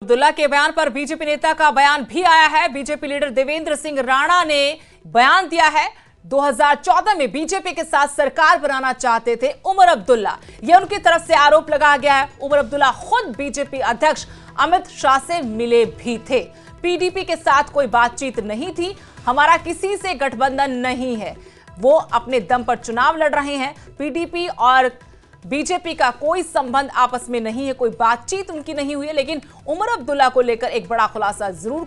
अब्दुल्ला के बयान पर बीजेपी नेता का बयान भी आया है। बीजेपी लीडर देवेंद्र सिंह राणा ने बयान दिया है। 2014 में बीजेपी के साथ सरकार बनाना चाहते थे उमर अब्दुल्ला, यह उनकी तरफ से आरोप लगाया गया है। उमर अब्दुल्ला खुद बीजेपी अध्यक्ष अमित शाह से मिले भी थे। पीडीपी के साथ कोई बातचीत नहीं थी, हमारा किसी से गठबंधन नहीं है, वो अपने दम पर चुनाव लड़ रहे हैं। पीडीपी और बीजेपी का कोई संबंध आपस में नहीं है, कोई बातचीत उनकी नहीं हुई है। लेकिन उमर अब्दुल्ला को लेकर एक बड़ा खुलासा जरूर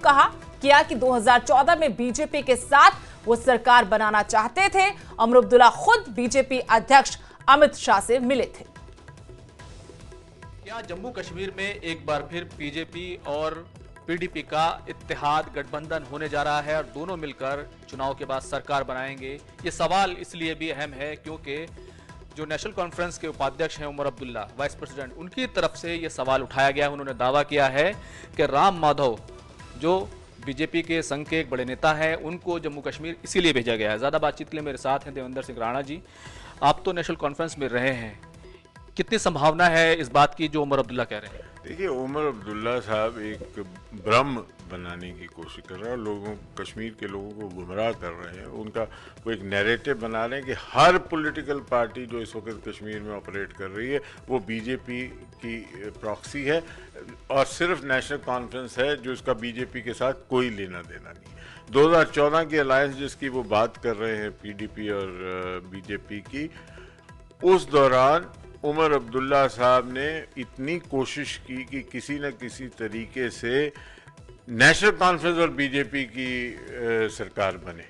किया कि 2014 में बीजेपी के साथ वो सरकार बनाना चाहते थे। उमर अब्दुल्ला खुद बीजेपी अध्यक्ष अमित शाह से मिले थे। क्या जम्मू कश्मीर में एक बार फिर बीजेपी और पीडीपी का इत्तेहाद गठबंधन होने जा रहा है और दोनों मिलकर चुनाव के बाद सरकार बनाएंगे? ये सवाल इसलिए भी अहम है क्योंकि जो नेशनल कॉन्फ्रेंस के उपाध्यक्ष हैं उमर अब्दुल्ला, वाइस प्रेसिडेंट, उनकी तरफ से ये सवाल उठाया गया है। उन्होंने दावा किया है कि राम माधव जो बीजेपी के संघ के एक बड़े नेता हैं, उनको जम्मू कश्मीर इसीलिए भेजा गया है। ज़्यादा बातचीत के लिए मेरे साथ हैं देवेंद्र सिंह राणा जी। आप तो नेशनल कॉन्फ्रेंस में रहे हैं, कितनी संभावना है इस बात की जो उमर अब्दुल्ला कह रहे हैं? देखिए, उमर अब्दुल्ला साहब एक भ्रम बनाने की कोशिश कर रहे हैं और लोगों, कश्मीर के लोगों को गुमराह कर रहे हैं। उनका वो एक नैरेटिव बना रहे हैं कि हर पॉलिटिकल पार्टी जो इस वक्त कश्मीर में ऑपरेट कर रही है वो बीजेपी की प्रॉक्सी है और सिर्फ नेशनल कॉन्फ्रेंस है जो इसका बीजेपी के साथ कोई लेना देना नहीं। 2014 की अलायंस जिसकी वो बात कर रहे हैं पीडीपी और बीजेपी की, उस दौरान उमर अब्दुल्ला साहब ने इतनी कोशिश की कि किसी न किसी तरीके से नेशनल कॉन्फ्रेंस और बीजेपी की सरकार बने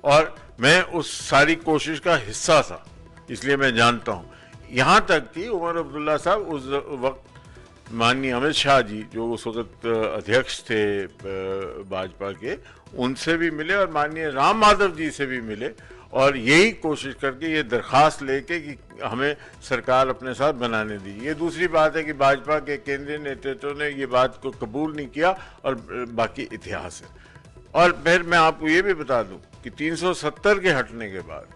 और मैं उस सारी कोशिश का हिस्सा था, इसलिए मैं जानता हूँ। यहाँ तक कि उमर अब्दुल्ला साहब उस वक्त माननीय अमित शाह जी जो उस वक्त अध्यक्ष थे भाजपा के, उनसे भी मिले और माननीय राम माधव जी से भी मिले और यही कोशिश करके ये दरख्वास्त लेके कि हमें सरकार अपने साथ बनाने दी। ये दूसरी बात है कि भाजपा के केंद्रीय नेतृत्व ने ये बात को कबूल नहीं किया और बाकी इतिहास है। और फिर मैं आपको ये भी बता दूं कि 370 के हटने के बाद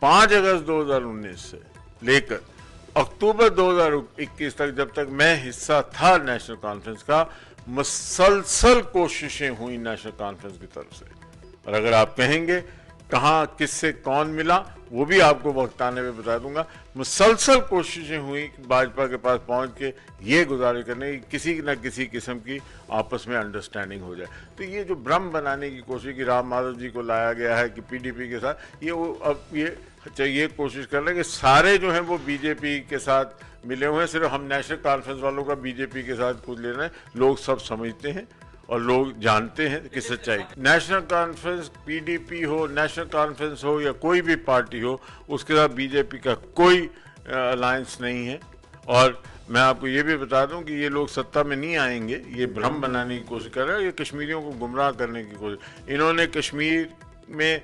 5 अगस्त 2019 से लेकर अक्टूबर 2021 तक, जब तक मैं हिस्सा था नेशनल कॉन्फ्रेंस का, मुसलसल कोशिशें हुई नेशनल कॉन्फ्रेंस की तरफ से। और अगर आप कहेंगे कहाँ किससे कौन मिला, वो भी आपको वक्त आने में बता दूंगा। मुसलसल कोशिशें हुई भाजपा के पास पहुंच के ये गुजारिश करने की किसी न किसी किस्म की आपस में अंडरस्टैंडिंग हो जाए। तो ये जो भ्रम बनाने की कोशिश की राम माधव जी को लाया गया है कि पीडीपी के साथ, ये वो अब ये कोशिश कर रहे हैं कि सारे जो हैं वो बीजेपी के साथ मिले हुए हैं, सिर्फ हम नेशनल कॉन्फ्रेंस वालों का बीजेपी के साथ कुछ ले रहे हैं। लोग सब समझते हैं और लोग जानते हैं कि सच्चाई। नेशनल कॉन्फ्रेंस पीडीपी हो, नेशनल कॉन्फ्रेंस हो या कोई भी पार्टी हो, उसके साथ बीजेपी का कोई अलायंस नहीं है। और मैं आपको ये भी बता दूं कि ये लोग सत्ता में नहीं आएंगे, ये भ्रम बनाने की कोशिश कर रहे हैं, ये कश्मीरियों को गुमराह करने की कोशिश। इन्होंने कश्मीर में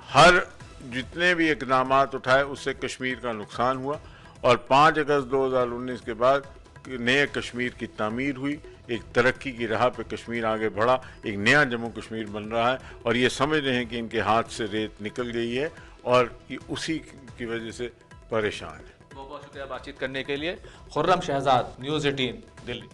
हर जितने भी इक़दामात उठाए उससे कश्मीर का नुकसान हुआ और 5 अगस्त 2019 के बाद नए कश्मीर की तामीर हुई, एक तरक्की की राह पे कश्मीर आगे बढ़ा, एक नया जम्मू कश्मीर बन रहा है और ये समझ रहे हैं कि इनके हाथ से रेत निकल गई है और ये उसी की वजह से परेशान है। बहुत बहुत शुक्रिया बातचीत करने के लिए। खुर्रम शहजाद, न्यूज़ 18, दिल्ली।